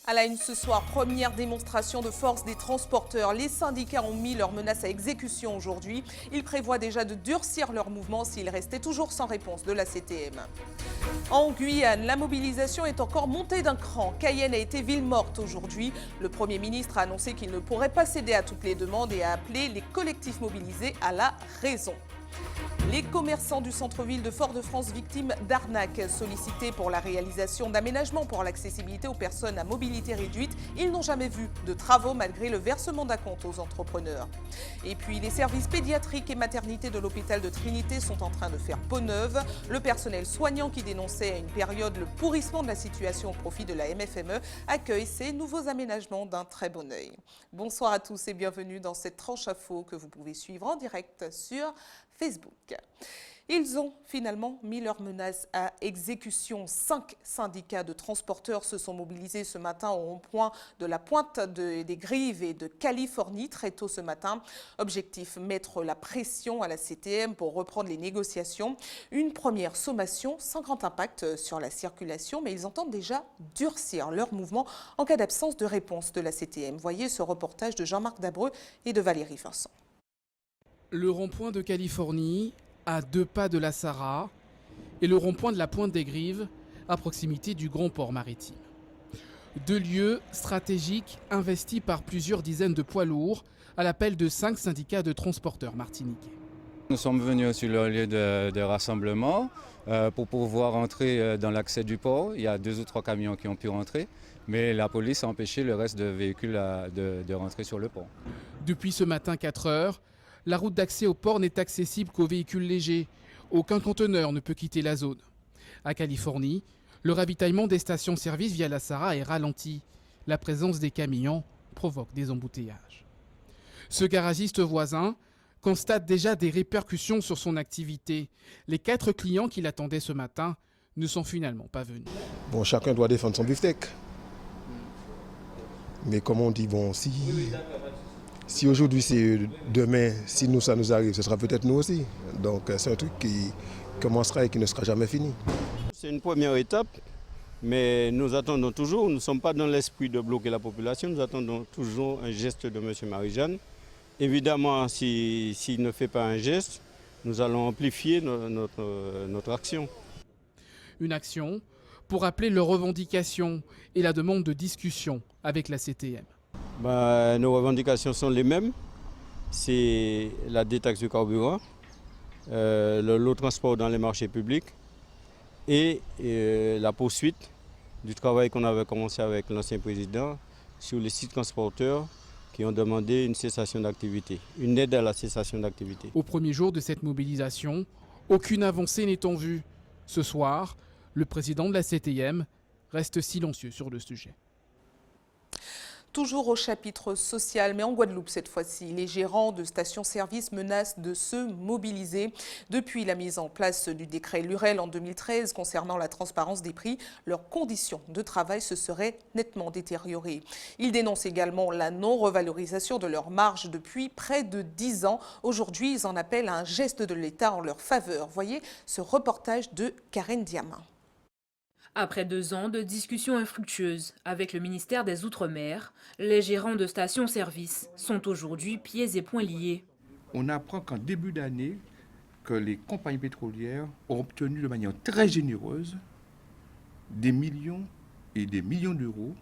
À la une ce soir, première démonstration de force des transporteurs. Les syndicats ont mis leurs menaces à exécution aujourd'hui. Ils prévoient déjà de durcir leurs mouvements s'ils restaient toujours sans réponse de la CTM. En Guyane, la mobilisation est encore montée d'un cran. Cayenne a été ville morte aujourd'hui. Le Premier ministre a annoncé qu'il ne pourrait pas céder à toutes les demandes et a appelé les collectifs mobilisés à la raison. Les commerçants du centre-ville de Fort-de-France victimes d'arnaques sollicités pour la réalisation d'aménagements pour l'accessibilité aux personnes à mobilité réduite, ils n'ont jamais vu de travaux malgré le versement d'acompte aux entrepreneurs. Et puis les services pédiatriques et maternités de l'hôpital de Trinité sont en train de faire peau neuve. Le personnel soignant qui dénonçait à une période le pourrissement de la situation au profit de la MFME accueille ces nouveaux aménagements d'un très bon œil. Bonsoir à tous et bienvenue dans cette tranche info que vous pouvez suivre en direct sur Facebook. Ils ont finalement mis leurs menaces à exécution. 5 syndicats de transporteurs se sont mobilisés ce matin au rond-point de la Pointe des Grives et de Californie très tôt ce matin. Objectif, mettre la pression à la CTM pour reprendre les négociations. Une première sommation sans grand impact sur la circulation, mais ils entendent déjà durcir leur mouvement en cas d'absence de réponse de la CTM. Voyez ce reportage de Jean-Marc Dabreux et de Valérie Vincent. Le rond-point de Californie, à 2 pas de la Sarah, et le rond-point de la Pointe des Grives, à proximité du Grand Port Maritime. 2 lieux stratégiques investis par plusieurs dizaines de poids lourds à l'appel de 5 syndicats de transporteurs martiniquais. Nous sommes venus sur le lieu de rassemblement pour pouvoir entrer dans l'accès du port. Il y a 2 ou 3 camions qui ont pu rentrer, mais la police a empêché le reste de véhicules de rentrer sur le port. Depuis ce matin 4 heures, la route d'accès au port n'est accessible qu'aux véhicules légers. Aucun conteneur ne peut quitter la zone. À Californie, le ravitaillement des stations-service via la Sarah est ralenti. La présence des camions provoque des embouteillages. Ce garagiste voisin constate déjà des répercussions sur son activité. Les 4 clients qui l'attendaient ce matin ne sont finalement pas venus. Bon, chacun doit défendre son beefsteak. Mais comme on dit, bon, si aujourd'hui c'est eux, demain, si nous ça nous arrive, ce sera peut-être nous aussi. Donc c'est un truc qui commencera et qui ne sera jamais fini. C'est une première étape, mais nous attendons toujours, nous ne sommes pas dans l'esprit de bloquer la population, nous attendons toujours un geste de M. Marie-Jeanne. Évidemment, s'il ne fait pas un geste, nous allons amplifier notre action. Une action pour rappeler leurs revendications et la demande de discussion avec la CTM. Nos revendications sont les mêmes. C'est la détaxe du carburant, le lot transport dans les marchés publics et la poursuite du travail qu'on avait commencé avec l'ancien président sur les sites transporteurs qui ont demandé une cessation d'activité, une aide à la cessation d'activité. Au premier jour de cette mobilisation, aucune avancée n'est en vue. Ce soir, le président de la CTM reste silencieux sur le sujet. Toujours au chapitre social, mais en Guadeloupe cette fois-ci, les gérants de stations-service menacent de se mobiliser. Depuis la mise en place du décret Lurel en 2013 concernant la transparence des prix, leurs conditions de travail se seraient nettement détériorées. Ils dénoncent également la non-revalorisation de leurs marges depuis près de 10 ans. Aujourd'hui, ils en appellent à un geste de l'État en leur faveur. Voyez ce reportage de Karen Diamin. Après 2 ans de discussions infructueuses avec le ministère des Outre-mer, les gérants de stations-service sont aujourd'hui pieds et poings liés. On apprend qu'en début d'année, que les compagnies pétrolières ont obtenu de manière très généreuse des millions et des millions d'euros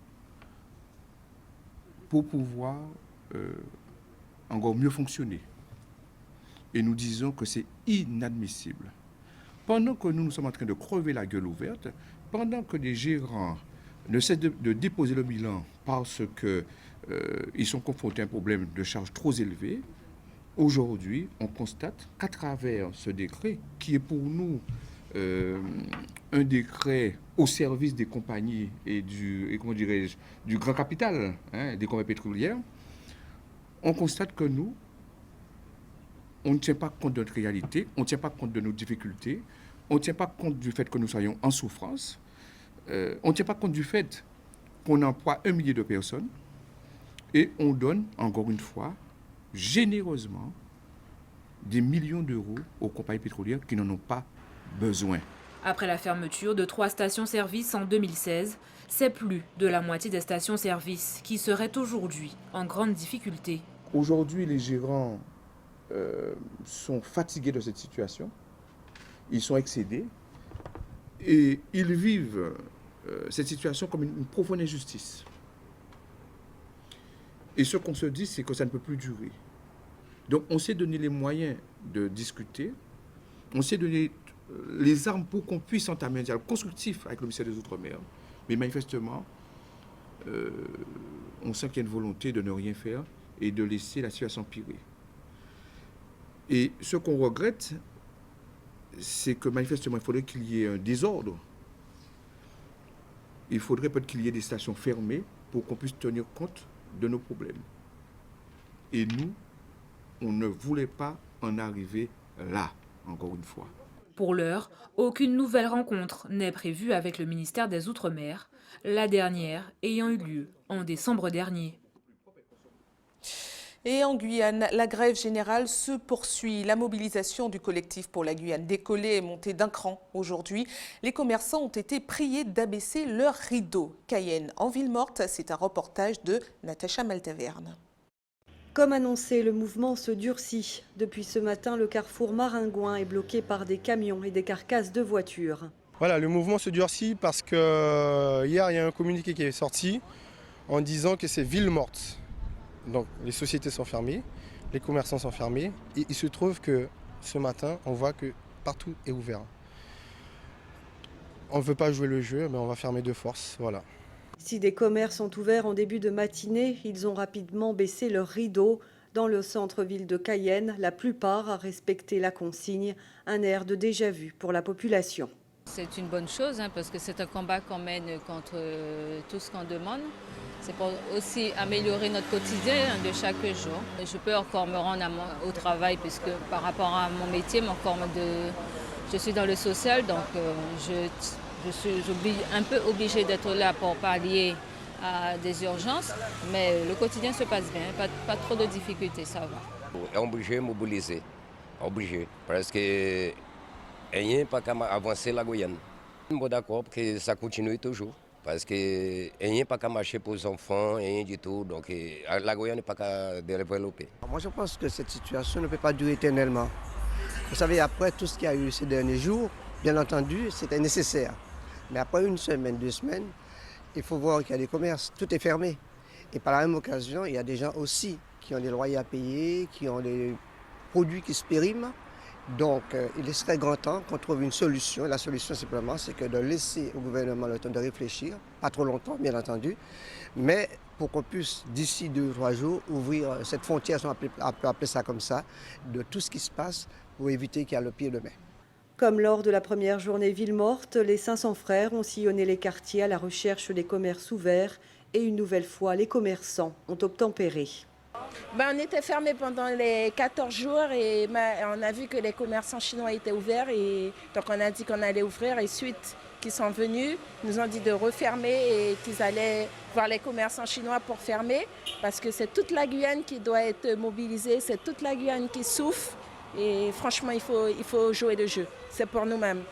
pour pouvoir encore mieux fonctionner. Et nous disons que c'est inadmissible. Pendant que nous sommes en train de crever la gueule ouverte, pendant que les gérants ne cessent de déposer le bilan parce qu'ils sont confrontés à un problème de charges trop élevées, aujourd'hui, on constate qu'à travers ce décret, qui est pour nous un décret au service des compagnies et du grand capital, des compagnies pétrolières, on constate que nous, on ne tient pas compte de notre réalité, on ne tient pas compte de nos difficultés, on ne tient pas compte du fait que nous soyons en souffrance, on ne tient pas compte du fait qu'on emploie 1 millier de personnes et on donne, encore une fois, généreusement des millions d'euros aux compagnies pétrolières qui n'en ont pas besoin. Après la fermeture de 3 stations-service en 2016, c'est plus de la moitié des stations-service qui seraient aujourd'hui en grande difficulté. Aujourd'hui, les gérants sont fatigués de cette situation. Ils sont excédés et ils vivent cette situation comme une profonde injustice. Et ce qu'on se dit, c'est que ça ne peut plus durer. Donc on s'est donné les moyens de discuter, on s'est donné les armes pour qu'on puisse entamer un dialogue constructif avec le ministère des Outre-mer. Mais manifestement, on sent qu'il y a une volonté de ne rien faire et de laisser la situation empirer. Et ce qu'on regrette, c'est que manifestement, il faudrait qu'il y ait un désordre. Il faudrait peut-être qu'il y ait des stations fermées pour qu'on puisse tenir compte de nos problèmes. Et nous, on ne voulait pas en arriver là, encore une fois. Pour l'heure, aucune nouvelle rencontre n'est prévue avec le ministère des Outre-mer, la dernière ayant eu lieu en décembre dernier. Et en Guyane, la grève générale se poursuit. La mobilisation du collectif pour la Guyane décollée est montée d'un cran aujourd'hui. Les commerçants ont été priés d'abaisser leurs rideaux. Cayenne en ville morte, c'est un reportage de Natacha Maltaverne. Comme annoncé, le mouvement se durcit. Depuis ce matin, le carrefour Maringouin est bloqué par des camions et des carcasses de voitures. Voilà, le mouvement se durcit parce que hier, il y a un communiqué qui est sorti en disant que c'est ville morte. Donc les sociétés sont fermées, les commerçants sont fermés et il se trouve que ce matin, on voit que partout est ouvert. On ne veut pas jouer le jeu, mais on va fermer de force, voilà. Si des commerces sont ouverts en début de matinée, ils ont rapidement baissé leurs rideaux. Dans le centre-ville de Cayenne, la plupart a respecté la consigne, un air de déjà-vu pour la population. C'est une bonne chose parce que c'est un combat qu'on mène contre tout ce qu'on demande. C'est pour aussi améliorer notre quotidien de chaque jour. Je peux encore me rendre au travail puisque par rapport à mon métier, je suis dans le social, donc je suis un peu obligée d'être là pour pallier à des urgences, mais le quotidien se passe bien, pas trop de difficultés, ça va. On est obligé de mobiliser, obligé, parce que rien pas qu'à avancer la Guyane. Je suis d'accord que ça continue toujours. Parce que rien n'est pas qu'à marcher pour les enfants, rien du tout. Donc la Guyane n'est pas qu'à développer. Moi je pense que cette situation ne peut pas durer éternellement. Vous savez, après tout ce qu'il y a eu ces derniers jours, bien entendu, c'était nécessaire. Mais après une semaine, 2 semaines, il faut voir qu'il y a des commerces, tout est fermé. Et par la même occasion, il y a des gens aussi qui ont des loyers à payer, qui ont des produits qui se périment. Donc, il serait grand temps qu'on trouve une solution. La solution, simplement, c'est que de laisser au gouvernement le temps de réfléchir, pas trop longtemps, bien entendu, mais pour qu'on puisse, d'ici 2 ou 3 jours, ouvrir cette frontière, on peut appeler ça comme ça, de tout ce qui se passe pour éviter qu'il y ait le pire demain. Comme lors de la première journée ville morte, les 500 frères ont sillonné les quartiers à la recherche des commerces ouverts et une nouvelle fois, les commerçants ont obtempéré. On était fermés pendant les 14 jours et on a vu que les commerçants chinois étaient ouverts et donc on a dit qu'on allait ouvrir et suite qu'ils sont venus, nous ont dit de refermer et qu'ils allaient voir les commerçants chinois pour fermer parce que c'est toute la Guyane qui doit être mobilisée, c'est toute la Guyane qui souffre et franchement il faut jouer le jeu, c'est pour nous-mêmes.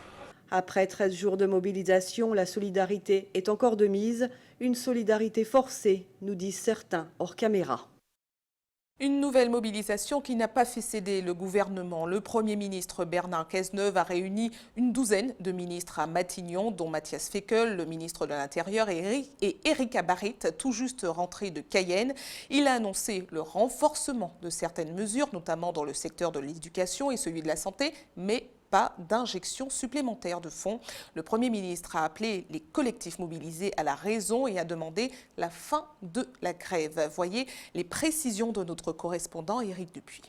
Après 13 jours de mobilisation, la solidarité est encore de mise, une solidarité forcée, nous disent certains hors caméra. Une nouvelle mobilisation qui n'a pas fait céder le gouvernement. Le Premier ministre Bernard Cazeneuve a réuni une douzaine de ministres à Matignon, dont Mathias Fekl, le ministre de l'Intérieur, et Erika Barrit, tout juste rentré de Cayenne. Il a annoncé le renforcement de certaines mesures, notamment dans le secteur de l'éducation et celui de la santé, mais pas d'injection supplémentaire de fonds. Le Premier ministre a appelé les collectifs mobilisés à la raison et a demandé la fin de la grève. Voyez les précisions de notre correspondant Éric Dupuis.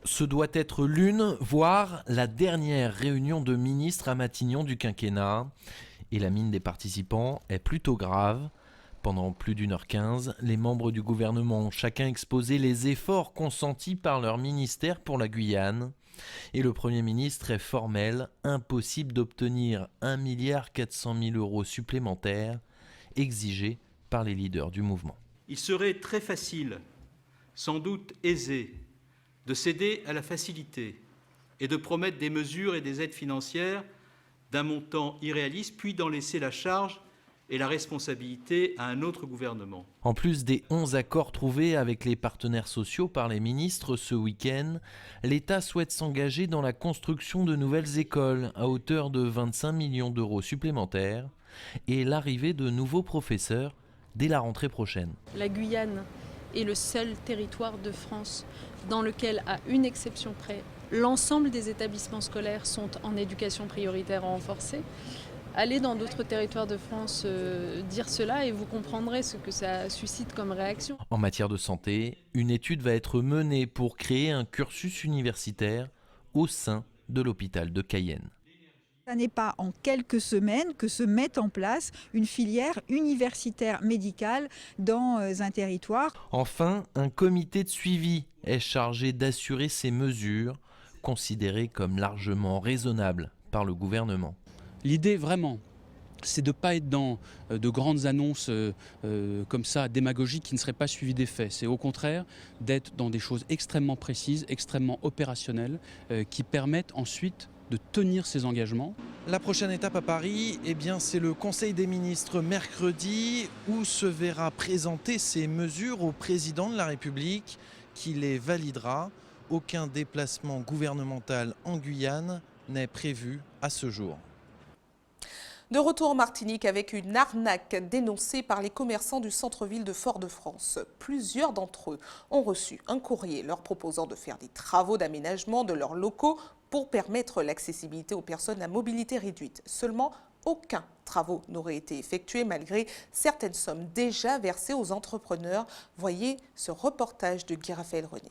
Ce doit être l'une, voire la dernière réunion de ministres à Matignon du quinquennat. Et la mine des participants est plutôt grave. Pendant plus d'1h15, les membres du gouvernement ont chacun exposé les efforts consentis par leur ministère pour la Guyane. Et le Premier ministre est formel, impossible d'obtenir 1,4 milliard supplémentaires exigés par les leaders du mouvement. Il serait très facile, sans doute aisé, de céder à la facilité et de promettre des mesures et des aides financières d'un montant irréaliste, puis d'en laisser la charge et la responsabilité à un autre gouvernement. En plus des 11 accords trouvés avec les partenaires sociaux par les ministres ce week-end, l'État souhaite s'engager dans la construction de nouvelles écoles à hauteur de 25 millions d'euros supplémentaires et l'arrivée de nouveaux professeurs dès la rentrée prochaine. La Guyane est le seul territoire de France dans lequel, à une exception près, l'ensemble des établissements scolaires sont en éducation prioritaire renforcée. Allez dans d'autres territoires de France dire cela et vous comprendrez ce que ça suscite comme réaction. En matière de santé, une étude va être menée pour créer un cursus universitaire au sein de l'hôpital de Cayenne. Ce n'est pas en quelques semaines que se met en place une filière universitaire médicale dans un territoire. Enfin, un comité de suivi est chargé d'assurer ces mesures, considérées comme largement raisonnables par le gouvernement. L'idée vraiment, c'est de ne pas être dans de grandes annonces comme ça, démagogiques, qui ne seraient pas suivies des faits. C'est au contraire d'être dans des choses extrêmement précises, extrêmement opérationnelles, qui permettent ensuite de tenir ses engagements. La prochaine étape à Paris, eh bien, c'est le Conseil des ministres mercredi, où se verra présenter ces mesures au président de la République, qui les validera. Aucun déplacement gouvernemental en Guyane n'est prévu à ce jour. De retour en Martinique avec une arnaque dénoncée par les commerçants du centre-ville de Fort-de-France. Plusieurs d'entre eux ont reçu un courrier leur proposant de faire des travaux d'aménagement de leurs locaux pour permettre l'accessibilité aux personnes à mobilité réduite. Seulement, aucun travaux n'aurait été effectué malgré certaines sommes déjà versées aux entrepreneurs. Voyez ce reportage de Guy Raphaël René.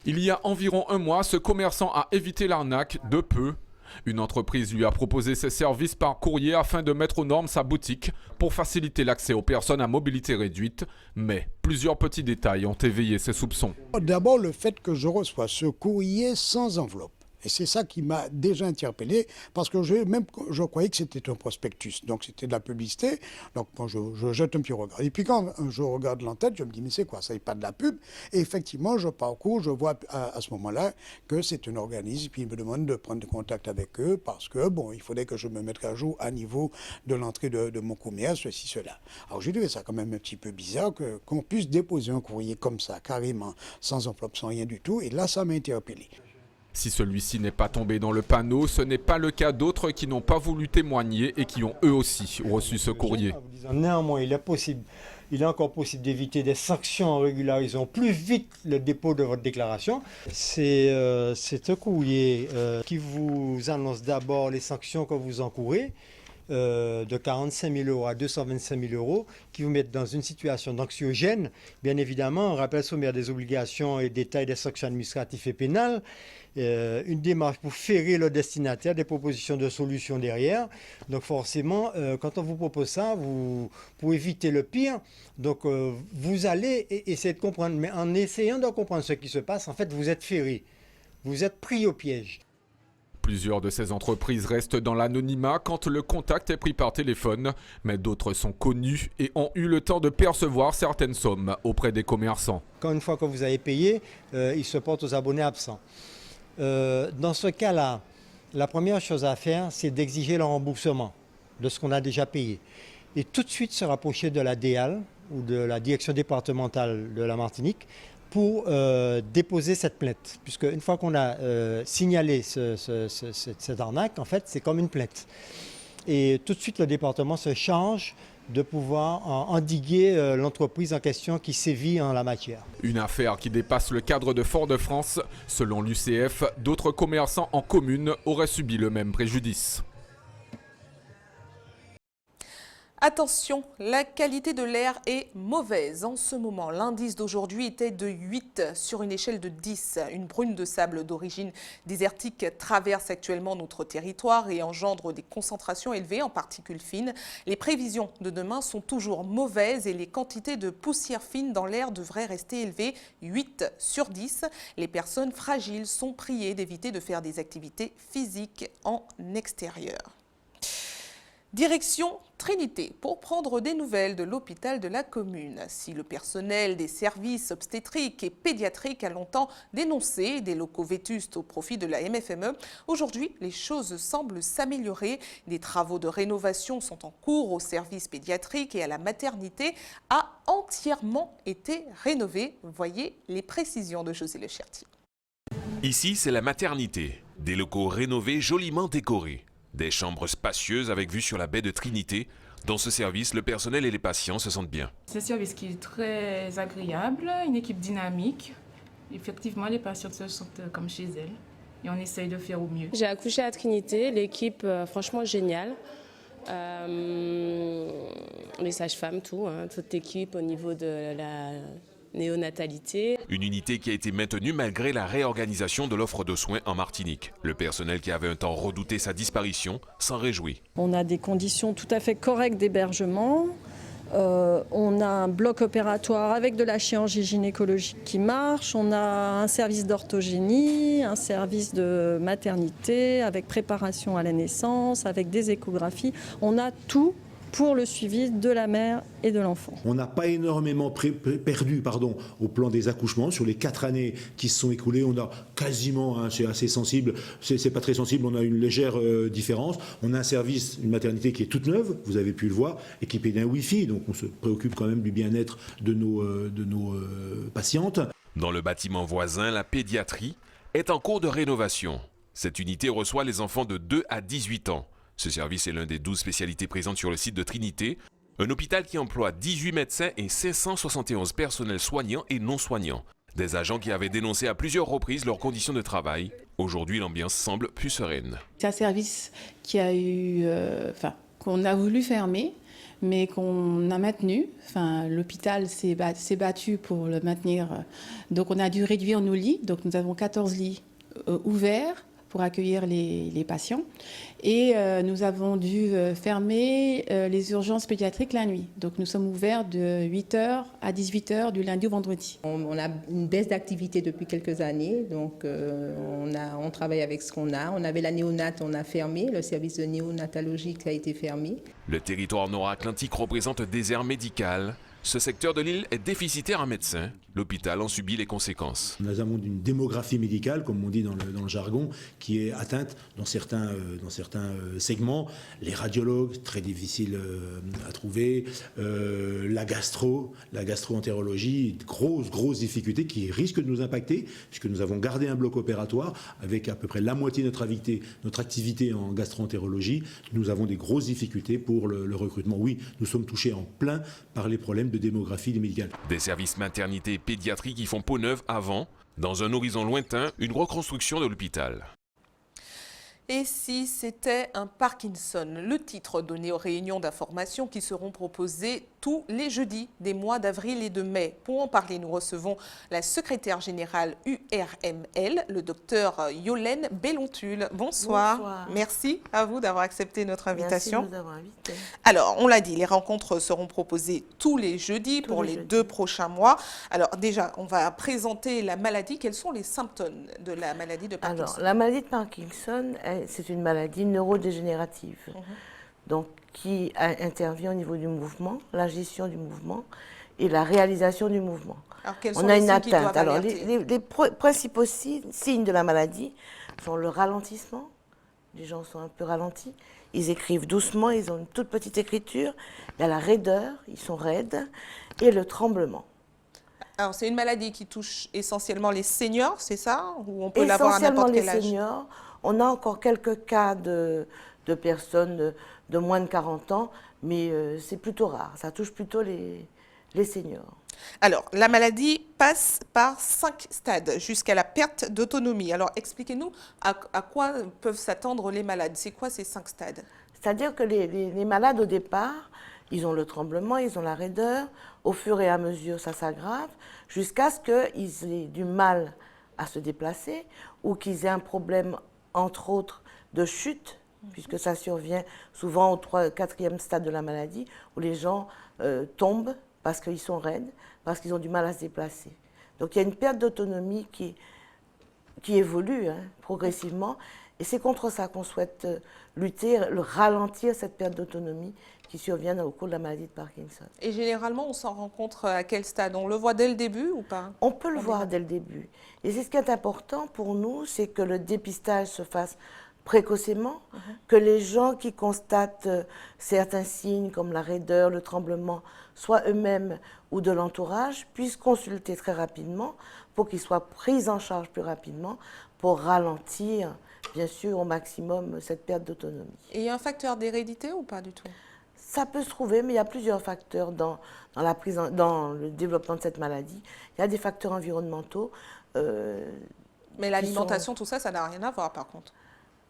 Il y a environ un mois, ce commerçant a évité l'arnaque de peu. Une entreprise lui a proposé ses services par courrier afin de mettre aux normes sa boutique pour faciliter l'accès aux personnes à mobilité réduite. Mais plusieurs petits détails ont éveillé ses soupçons. D'abord, le fait que je reçois ce courrier sans enveloppe. Et c'est ça qui m'a déjà interpellé, parce que je croyais que c'était un prospectus, donc c'était de la publicité. Donc quand je jette un petit regard. Et puis quand je regarde l'entête, je me dis, mais c'est quoi, ça n'est pas de la pub. Et effectivement, je parcours, je vois à ce moment-là que c'est un organisme, puis il me demande de prendre contact avec eux, parce que, bon, il faudrait que je me mette à jour à niveau de l'entrée de mon commerce, ceci, cela. Alors j'ai trouvé ça quand même un petit peu bizarre, qu'on puisse déposer un courrier comme ça, carrément, sans enveloppe, sans rien du tout, et là, ça m'a interpellé. Si celui-ci n'est pas tombé dans le panneau, ce n'est pas le cas d'autres qui n'ont pas voulu témoigner et qui ont eux aussi reçu ce courrier. Néanmoins, il est encore possible d'éviter des sanctions en régularisant plus vite le dépôt de votre déclaration. C'est un courrier qui vous annonce d'abord les sanctions que vous encourez, de 45 000 € à 225 000 €, qui vous mettent dans une situation d'anxiogène. Bien évidemment, un rappel sommaire des obligations et détail des sanctions administratives et pénales, une démarche pour ferrer le destinataire, des propositions de solutions derrière. Donc forcément, quand on vous propose ça, pour éviter le pire, donc vous allez essayer de comprendre. Mais en essayant de comprendre ce qui se passe, en fait, vous êtes ferré. Vous êtes pris au piège. Plusieurs de ces entreprises restent dans l'anonymat quand le contact est pris par téléphone, mais d'autres sont connues et ont eu le temps de percevoir certaines sommes auprès des commerçants. Quand une fois que vous avez payé, ils se portent aux abonnés absents. Dans ce cas-là, la première chose à faire, c'est d'exiger le remboursement de ce qu'on a déjà payé. Et tout de suite se rapprocher de la DEAL ou de la direction départementale de la Martinique pour déposer cette plainte. Puisque une fois qu'on a signalé cette arnaque, en fait, c'est comme une plainte. Et tout de suite, le département se charge de pouvoir endiguer l'entreprise en question qui sévit en la matière. Une affaire qui dépasse le cadre de Fort-de-France. Selon l'UCF, d'autres commerçants en commune auraient subi le même préjudice. Attention, la qualité de l'air est mauvaise en ce moment. L'indice d'aujourd'hui était de 8 sur une échelle de 10. Une brume de sable d'origine désertique traverse actuellement notre territoire et engendre des concentrations élevées en particules fines. Les prévisions de demain sont toujours mauvaises et les quantités de poussière fine dans l'air devraient rester élevées, 8 sur 10. Les personnes fragiles sont priées d'éviter de faire des activités physiques en extérieur. Direction Trinité pour prendre des nouvelles de l'hôpital de la commune. Si le personnel des services obstétriques et pédiatriques a longtemps dénoncé des locaux vétustes au profit de la MFME, aujourd'hui les choses semblent s'améliorer. Des travaux de rénovation sont en cours au service pédiatrique et à la maternité a entièrement été rénové. Voyez les précisions de José Le Chertier. Ici, c'est la maternité. Des locaux rénovés, joliment décorés. Des chambres spacieuses avec vue sur la baie de Trinité. Dans ce service, le personnel et les patients se sentent bien. C'est un service qui est très agréable, une équipe dynamique. Effectivement, les patientes se sentent comme chez elles et on essaye de faire au mieux. J'ai accouché à Trinité, l'équipe franchement géniale. Les sages-femmes, toute l'équipe au niveau de la néonatalité. Une unité qui a été maintenue malgré la réorganisation de l'offre de soins en Martinique. Le personnel qui avait un temps redouté sa disparition s'en réjouit. On a des conditions tout à fait correctes d'hébergement. On a un bloc opératoire avec de la chirurgie gynécologique qui marche. On a un service d'orthogénie, un service de maternité avec préparation à la naissance, avec des échographies. On a tout pour le suivi de la mère et de l'enfant. On n'a pas énormément perdu au plan des accouchements. Sur les 4 années qui se sont écoulées, on a quasiment, c'est assez sensible, c'est pas très sensible, on a une légère différence. On a un service, une maternité qui est toute neuve, vous avez pu le voir, équipée d'un Wi-Fi, donc on se préoccupe quand même du bien-être de nos patientes. Dans le bâtiment voisin, la pédiatrie est en cours de rénovation. Cette unité reçoit les enfants de 2 à 18 ans. Ce service est l'un des 12 spécialités présentes sur le site de Trinité, un hôpital qui emploie 18 médecins et 571 personnels soignants et non soignants. Des agents qui avaient dénoncé à plusieurs reprises leurs conditions de travail. Aujourd'hui, l'ambiance semble plus sereine. C'est un service qui a eu, qu'on a voulu fermer, mais qu'on a maintenu. L'hôpital s'est battu pour le maintenir. Donc on a dû réduire nos lits. Donc nous avons 14 lits ouverts pour accueillir les patients. Et nous avons dû fermer les urgences pédiatriques la nuit. Donc nous sommes ouverts de 8h à 18h du lundi au vendredi. On a une baisse d'activité depuis quelques années, donc on travaille avec ce qu'on a. On avait la néonate, on a fermé, le service de néonatologie qui a été fermé. Le territoire nord-atlantique représente un désert médical. Ce secteur de l'île est déficitaire en médecins. L'hôpital en subit les conséquences. Nous avons une démographie médicale, comme on dit dans le jargon, qui est atteinte dans certains segments. Les radiologues, très difficiles à trouver. La gastro-entérologie, grosse difficulté qui risque de nous impacter, puisque nous avons gardé un bloc opératoire avec à peu près la moitié de notre activité en gastro-entérologie. Nous avons des grosses difficultés pour le recrutement. Oui, nous sommes touchés en plein par les problèmes de démographie médicale. Des services maternité et pédiatrie qui font peau neuve avant, dans un horizon lointain, une reconstruction de l'hôpital. Et si c'était un Parkinson? Le titre donné aux réunions d'information qui seront proposées tous les jeudis des mois d'avril et de mai. Pour en parler, nous recevons la secrétaire générale URML, le docteur Yolène Belontul. Bonsoir. Bonsoir. Merci à vous d'avoir accepté notre invitation. Merci de nous avoir invités. Alors, on l'a dit, les rencontres seront proposées tous les jeudis pour les 2 prochains mois. Alors déjà, on va présenter la maladie. Quels sont les symptômes de la maladie de Parkinson? Alors, la maladie de Parkinson, c'est une maladie neurodégénérative, donc qui intervient au niveau du mouvement, la gestion du mouvement et la réalisation du mouvement. Alors, quels on sont a les une signes qui doivent atteinte. Alors, alerter? les principaux signes de la maladie sont le ralentissement. Les gens sont un peu ralentis. Ils écrivent doucement, ils ont une toute petite écriture. Il y a la raideur, ils sont raides, et le tremblement. Alors, c'est une maladie qui touche essentiellement les seniors, c'est ça? Ou on peut l'avoir à n'importe quel âge? Essentiellement les seniors. On a encore quelques cas de personnes de moins de 40 ans, mais c'est plutôt rare. Ça touche plutôt les seniors. Alors, la maladie passe par 5 stades jusqu'à la perte d'autonomie. Alors, expliquez-nous à quoi peuvent s'attendre les malades. C'est quoi ces 5 stades? C'est-à-dire que les malades, au départ, ils ont le tremblement, ils ont la raideur. Au fur et à mesure, ça s'aggrave, jusqu'à ce qu'ils aient du mal à se déplacer ou qu'ils aient un problème, entre autres, de chute, puisque ça survient souvent au 4e stade de la maladie, où les gens tombent parce qu'ils sont raides, parce qu'ils ont du mal à se déplacer. Donc il y a une perte d'autonomie qui évolue progressivement Et c'est contre ça qu'on souhaite lutter, ralentir cette perte d'autonomie qui survient au cours de la maladie de Parkinson. Et généralement, on s'en rencontre à quel stade? On le voit dès le début ou pas? On peut le voir dès le début. Et c'est ce qui est important pour nous, c'est que le dépistage se fasse précocement, que les gens qui constatent certains signes comme la raideur, le tremblement, soit eux-mêmes ou de l'entourage, puissent consulter très rapidement pour qu'ils soient pris en charge plus rapidement pour ralentir, bien sûr, au maximum cette perte d'autonomie. Et il y a un facteur d'hérédité ou pas du tout? Ça peut se trouver, mais il y a plusieurs facteurs dans le développement de cette maladie. Il y a des facteurs environnementaux. Mais l'alimentation, tout ça, ça n'a rien à voir par contre?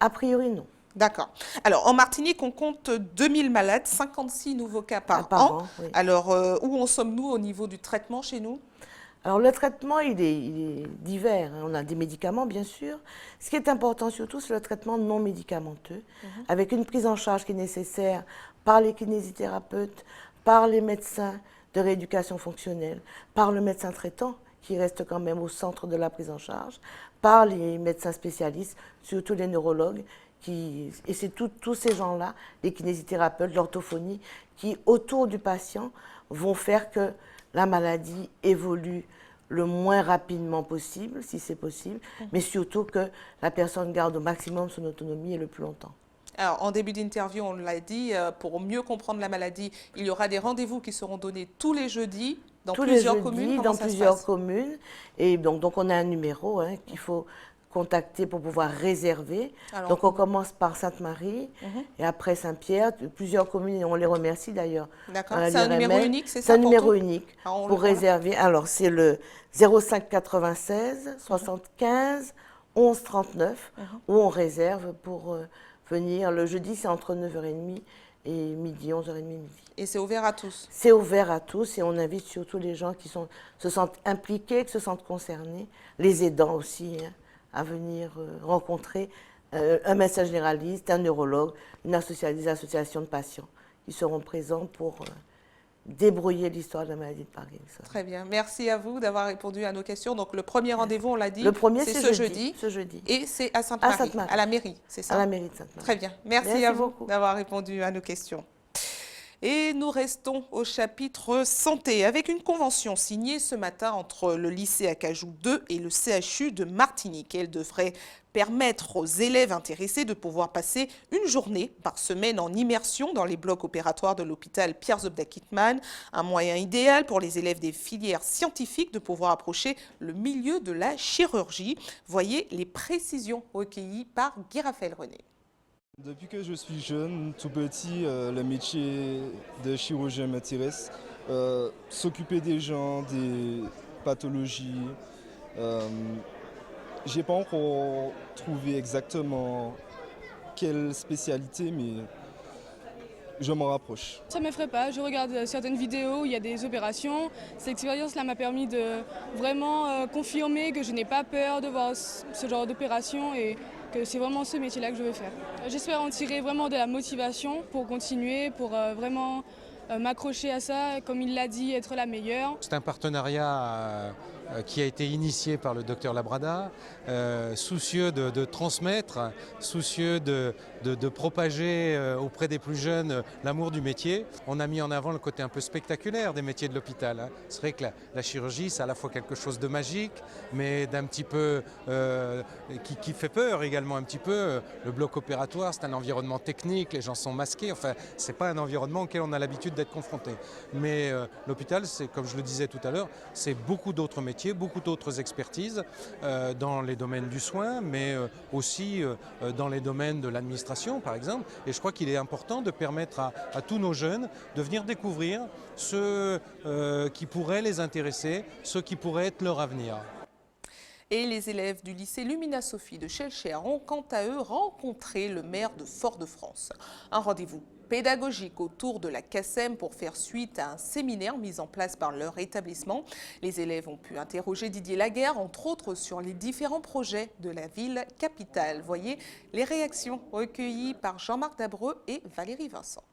A priori, non. D'accord. Alors, en Martinique, on compte 2000 malades, 56 nouveaux cas par an. Oui. Alors, où en sommes-nous au niveau du traitement chez nous? Alors, le traitement, il est divers. On a des médicaments, bien sûr. Ce qui est important surtout, c'est le traitement non médicamenteux, avec une prise en charge qui est nécessaire par les kinésithérapeutes, par les médecins de rééducation fonctionnelle, par le médecin traitant, qui reste quand même au centre de la prise en charge, par les médecins spécialistes, surtout les neurologues, et c'est tous ces gens-là, les kinésithérapeutes, l'orthophonie, qui, autour du patient, vont faire que la maladie évolue le moins rapidement possible, si c'est possible, mais surtout que la personne garde au maximum son autonomie et le plus longtemps. Alors, en début d'interview, on l'a dit, pour mieux comprendre la maladie, il y aura des rendez-vous qui seront donnés tous les jeudis dans plusieurs communes. Dans plusieurs communes. Et donc, on a un numéro qu'il faut contacter pour pouvoir réserver. Alors, donc, on commence par Sainte-Marie et après Saint-Pierre, plusieurs communes, et on les remercie d'ailleurs. D'accord. C'est un numéro unique, c'est ça? C'est un numéro unique pour réserver. Alors, c'est le 05 96 75 11 39 où on réserve pour venir. Le jeudi, c'est entre 9h30 et midi, 11h30 midi. Et c'est ouvert à tous? C'est ouvert à tous et on invite surtout les gens qui se sentent impliqués, qui se sentent concernés, les aidants aussi, à venir rencontrer un médecin généraliste, un neurologue, des associations de patients qui seront présents pour débrouiller l'histoire de la maladie de Parkinson. Très bien. Merci à vous d'avoir répondu à nos questions. Donc, le premier rendez-vous, on l'a dit, c'est ce jeudi. Et c'est à Sainte-Marie, à la mairie, c'est ça? À la mairie de Sainte-Marie. Très bien. Merci à vous d'avoir répondu à nos questions. Et nous restons au chapitre santé avec une convention signée ce matin entre le lycée Acajou 2 et le CHU de Martinique. Elle devrait permettre aux élèves intéressés de pouvoir passer une journée par semaine en immersion dans les blocs opératoires de l'hôpital Pierre Zobda-Kittmann. Un moyen idéal pour les élèves des filières scientifiques de pouvoir approcher le milieu de la chirurgie. Voyez les précisions recueillies par Guy Raphaël René. Depuis que je suis jeune, tout petit, le métier de chirurgien m'intéresse. S'occuper des gens, des pathologies. J'ai pas encore trouvé exactement quelle spécialité, mais je m'en rapproche. Ça ne m'effraie pas, je regarde certaines vidéos où il y a des opérations. Cette expérience-là m'a permis de vraiment confirmer que je n'ai pas peur de voir ce genre d'opération et que c'est vraiment ce métier-là que je veux faire. J'espère en tirer vraiment de la motivation pour continuer, pour vraiment m'accrocher à ça, comme il l'a dit, être la meilleure. C'est un partenariat qui a été initié par le docteur Labrada, soucieux de transmettre, soucieux de propager auprès des plus jeunes l'amour du métier. On a mis en avant le côté un peu spectaculaire des métiers de l'hôpital. C'est vrai que la chirurgie, c'est à la fois quelque chose de magique, mais d'un petit peu qui fait peur également un petit peu. Le bloc opératoire, c'est un environnement technique, les gens sont masqués. Enfin, c'est pas un environnement auquel on a l'habitude d'être confronté. Mais l'hôpital, c'est, comme je le disais tout à l'heure, c'est beaucoup d'autres métiers, beaucoup d'autres expertises dans les domaines du soin, mais aussi dans les domaines de l'administration, par exemple. Et je crois qu'il est important de permettre à tous nos jeunes de venir découvrir ce qui pourrait les intéresser, ce qui pourrait être leur avenir. Et les élèves du lycée Lumina Sophie de Schellcher ont quant à eux rencontré le maire de Fort-de-France. Un rendez-vous pédagogique autour de la CACEM pour faire suite à un séminaire mis en place par leur établissement. Les élèves ont pu interroger Didier Laguerre, entre autres, sur les différents projets de la ville capitale. Voyez les réactions recueillies par Jean-Marc Dabreux et Valérie Vincent.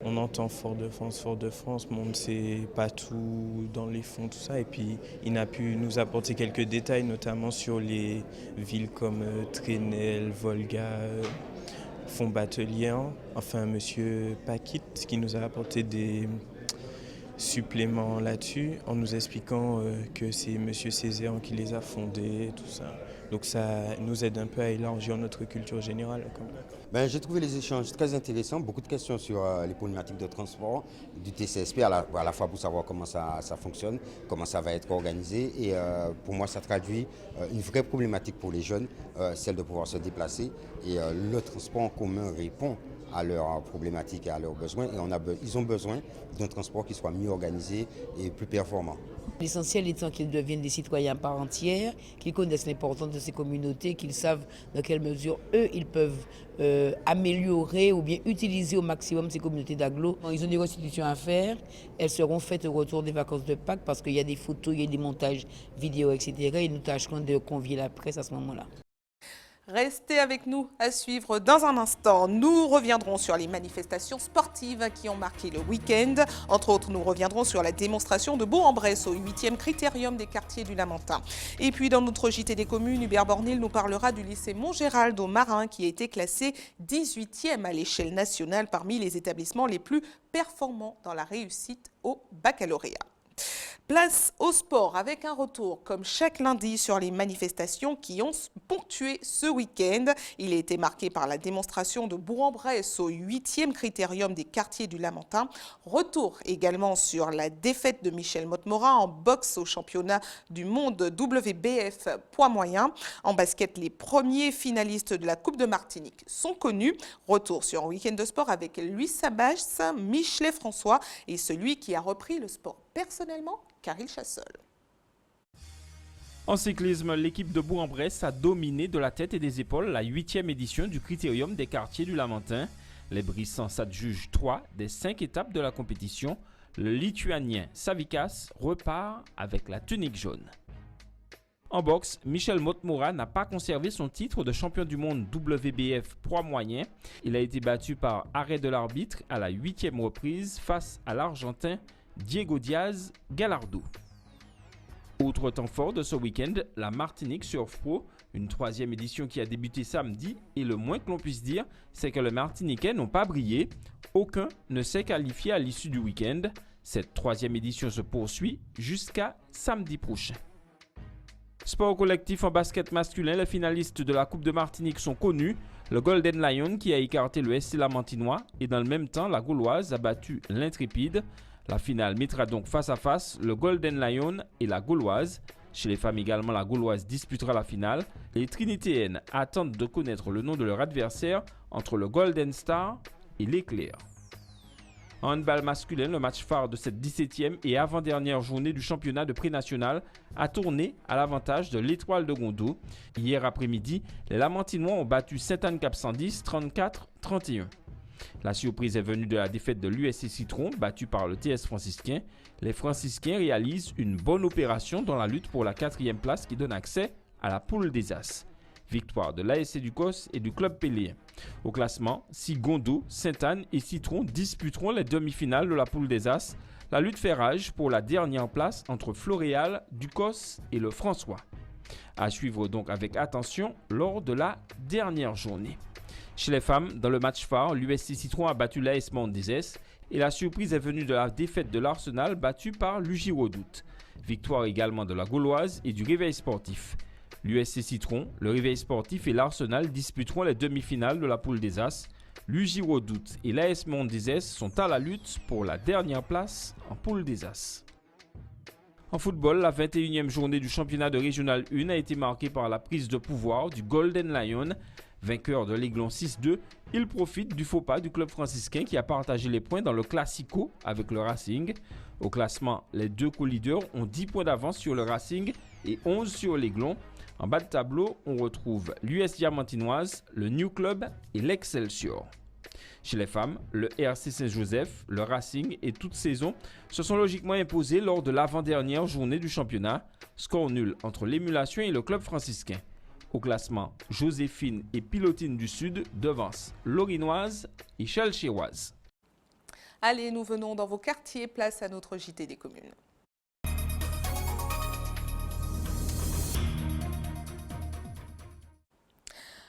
On entend Fort-de-France, mais on ne sait pas tout dans les fonds, tout ça. Et puis, il a pu nous apporter quelques détails, notamment sur les villes comme Trenel, Volga, Font-Batelier. Enfin, Monsieur Paquit, qui nous a apporté des suppléments là-dessus, en nous expliquant que c'est Monsieur Césaire qui les a fondés, tout ça. Donc ça nous aide un peu à élargir notre culture générale. Ben, j'ai trouvé les échanges très intéressants, beaucoup de questions sur les problématiques de transport, du TCSP, à la fois pour savoir comment ça fonctionne, comment ça va être organisé. Et pour moi, ça traduit une vraie problématique pour les jeunes, celle de pouvoir se déplacer. Et le transport en commun répond à leurs problématiques et à leurs besoins. Et ils ont besoin d'un transport qui soit mieux organisé et plus performant. L'essentiel étant qu'ils deviennent des citoyens à part entière, qu'ils connaissent l'importance de ces communautés, qu'ils savent dans quelle mesure eux, ils peuvent améliorer ou bien utiliser au maximum ces communautés d'agglo. Ils ont des restitutions à faire, elles seront faites au retour des vacances de Pâques parce qu'il y a des photos, il y a des montages vidéo, etc. Et nous tâcherons de convier la presse à ce moment-là. Restez avec nous à suivre dans un instant. Nous reviendrons sur les manifestations sportives qui ont marqué le week-end. Entre autres, nous reviendrons sur la démonstration de Bourg-en-Bresse au 8e critérium des quartiers du Lamentin. Et puis dans notre JT des communes, Hubert Bornil nous parlera du lycée Montgérald au Marin qui a été classé 18e à l'échelle nationale parmi les établissements les plus performants dans la réussite au baccalauréat. Place au sport avec un retour comme chaque lundi sur les manifestations qui ont ponctué ce week-end. Il a été marqué par la démonstration de Bourg-en-Bresse au 8e critérium des quartiers du Lamentin. Retour également sur la défaite de Michel Motte-Morin en boxe au championnat du monde WBF poids moyen. En basket, les premiers finalistes de la Coupe de Martinique sont connus. Retour sur un week-end de sport avec Louis Sabas, Michelet François et celui qui a repris le sport personnellement, Caril Chassol. En cyclisme, l'équipe de Bourg-en-Bresse a dominé de la tête et des épaules la 8e édition du Critérium des quartiers du Lamentin. Les Brissans s'adjugent 3 des 5 étapes de la compétition. Le Lituanien Savikas repart avec la tunique jaune. En boxe, Michel Motte-Morin n'a pas conservé son titre de champion du monde WBF poids moyen. Il a été battu par arrêt de l'arbitre à la 8e reprise face à l'Argentin Diego Diaz Gallardo. Autre temps fort de ce week-end, la Martinique Surf Pro, une 3e édition qui a débuté samedi, et le moins que l'on puisse dire, c'est que les Martiniquais n'ont pas brillé. Aucun ne s'est qualifié à l'issue du week-end. Cette 3e édition se poursuit jusqu'à samedi prochain. Sport collectif en basket masculin, les finalistes de la Coupe de Martinique sont connus. Le Golden Lion qui a écarté le SC Lamantinois et dans le même temps, la Gauloise a battu l'Intrépide. La finale mettra donc face à face le Golden Lion et la Gauloise. Chez les femmes également, la Gauloise disputera la finale. Les Trinitéennes attendent de connaître le nom de leur adversaire entre le Golden Star et l'Éclair. En handball masculin, le match phare de cette 17e et avant-dernière journée du championnat de pré-national a tourné à l'avantage de l'Étoile de Gondou. Hier après-midi, les Lamantinois ont battu Sainte-Anne-Cap 110 34-31. La surprise est venue de la défaite de l'USC Citron, battu par le TS franciscain. Les franciscains réalisent une bonne opération dans la lutte pour la 4e place qui donne accès à la poule des As. Victoire de l'ASC Ducos et du club péléen. Au classement, si Gondou, Sainte-Anne et Citron disputeront les demi-finales de la poule des As, la lutte fait rage pour la dernière place entre Floréal, Ducos et le François. À suivre donc avec attention lors de la dernière journée. Chez les femmes, dans le match phare, l'USC Citron a battu l'AS Mont-des-Es et la surprise est venue de la défaite de l'Arsenal battu par l'UJ Redoute. Victoire également de la Gauloise et du Réveil Sportif. L'USC Citron, le Réveil Sportif et l'Arsenal disputeront les demi-finales de la poule des As. L'UJ Redoute et l'AS Mont-des-Es sont à la lutte pour la dernière place en poule des As. En football, la 21e journée du championnat de Régional 1 a été marquée par la prise de pouvoir du Golden Lion. Vainqueur de l'Aiglon 6-2, il profite du faux pas du club franciscain qui a partagé les points dans le Classico avec le Racing. Au classement, les deux co-leaders ont 10 points d'avance sur le Racing et 11 sur l'Aiglon. En bas de tableau, on retrouve l'US Diamantinoise, le New Club et l'Excelsior. Chez les femmes, le RC Saint-Joseph, le Racing et toute saison se sont logiquement imposés lors de l'avant-dernière journée du championnat. Score nul entre l'Émulation et le club franciscain. Au classement, Joséphine et Pilotine du Sud devancent l'Orinoise et Chalchéroise. Allez, nous venons dans vos quartiers, place à notre JT des communes.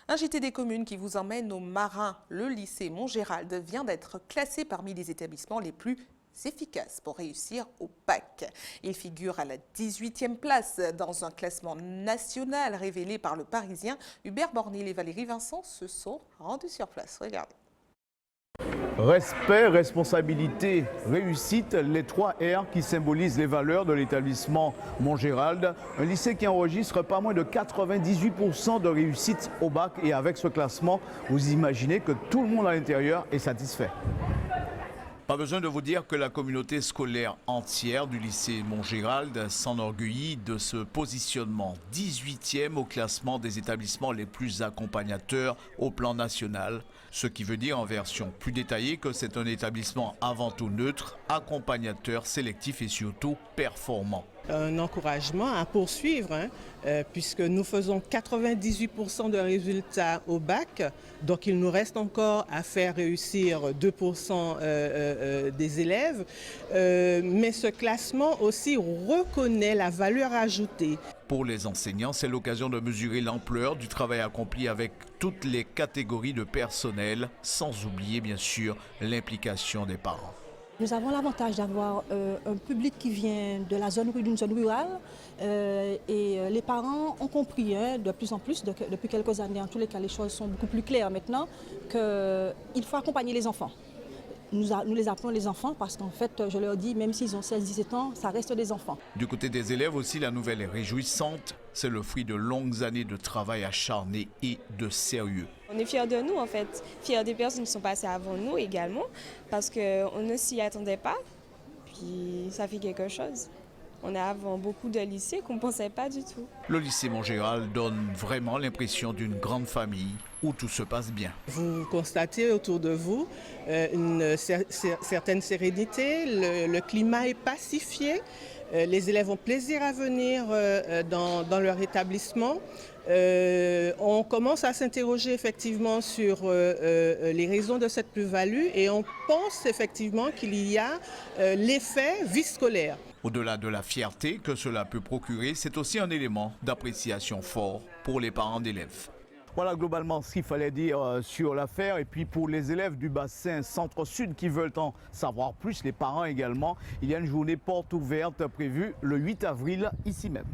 Un JT des communes qui vous emmène au Marin. Le lycée Montgérald vient d'être classé parmi les établissements les plus efficaces pour réussir au bac. Il figure à la 18e place dans un classement national révélé par le Parisien. Hubert Bornil et Valérie Vincent se sont rendus sur place. Regardez. Respect, responsabilité, réussite, les 3 R qui symbolisent les valeurs de l'établissement Montgérald. Un lycée qui enregistre pas moins de 98% de réussite au bac. Et avec ce classement, vous imaginez que tout le monde à l'intérieur est satisfait. Pas besoin de vous dire que la communauté scolaire entière du lycée Montgérald s'enorgueillit de ce positionnement 18e au classement des établissements les plus accompagnateurs au plan national. Ce qui veut dire en version plus détaillée que c'est un établissement avant tout neutre, accompagnateur, sélectif et surtout performant. Un encouragement à poursuivre, puisque nous faisons 98% de résultats au bac, donc il nous reste encore à faire réussir 2% des élèves, mais ce classement aussi reconnaît la valeur ajoutée. Pour les enseignants, c'est l'occasion de mesurer l'ampleur du travail accompli avec toutes les catégories de personnel, sans oublier bien sûr l'implication des parents. Nous avons l'avantage d'avoir un public qui vient de la zone d'une zone rurale et les parents ont compris de plus en plus, depuis quelques années, en tous les cas les choses sont beaucoup plus claires maintenant, qu'il faut accompagner les enfants. Nous les appelons les enfants parce qu'en fait, je leur dis, même s'ils ont 16-17 ans, ça reste des enfants. Du côté des élèves aussi, la nouvelle est réjouissante. C'est le fruit de longues années de travail acharné et de sérieux. On est fiers de nous en fait, fiers des personnes qui sont passées avant nous également, parce qu'on ne s'y attendait pas, puis ça fait quelque chose. On a avant beaucoup de lycées qu'on ne pensait pas du tout. Le lycée Montgérald donne vraiment l'impression d'une grande famille où tout se passe bien. Vous constatez autour de vous une certaine sérénité, le climat est pacifié, les élèves ont plaisir à venir dans leur établissement. On commence à s'interroger effectivement sur les raisons de cette plus-value et on pense effectivement qu'il y a l'effet vie scolaire. Au-delà de la fierté que cela peut procurer, c'est aussi un élément d'appréciation fort pour les parents d'élèves. Voilà globalement ce qu'il fallait dire sur l'affaire. Et puis pour les élèves du bassin centre-sud qui veulent en savoir plus, les parents également, il y a une journée porte ouverte prévue le 8 avril ici même.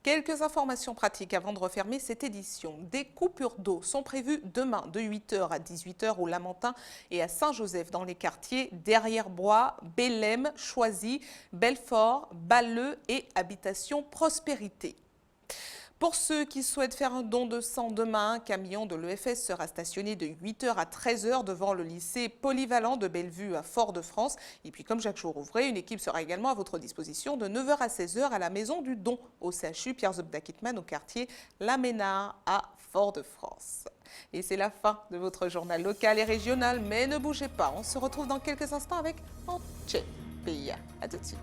Quelques informations pratiques avant de refermer cette édition. Des coupures d'eau sont prévues demain de 8h à 18h au Lamentin et à Saint-Joseph dans les quartiers Derrière-Bois, Bélem, Choisy, Belfort, Balleux et Habitation Prospérité. Pour ceux qui souhaitent faire un don de sang demain, un camion de l'EFS sera stationné de 8h à 13h devant le lycée polyvalent de Bellevue à Fort-de-France. Et puis comme chaque jour ouvré, une équipe sera également à votre disposition de 9h à 16h à la maison du don au CHU Pierre Zobda-Kittmann au quartier La Ménard à Fort-de-France. Et c'est la fin de votre journal local et régional, mais ne bougez pas, on se retrouve dans quelques instants avec Anche Pays. À tout de suite.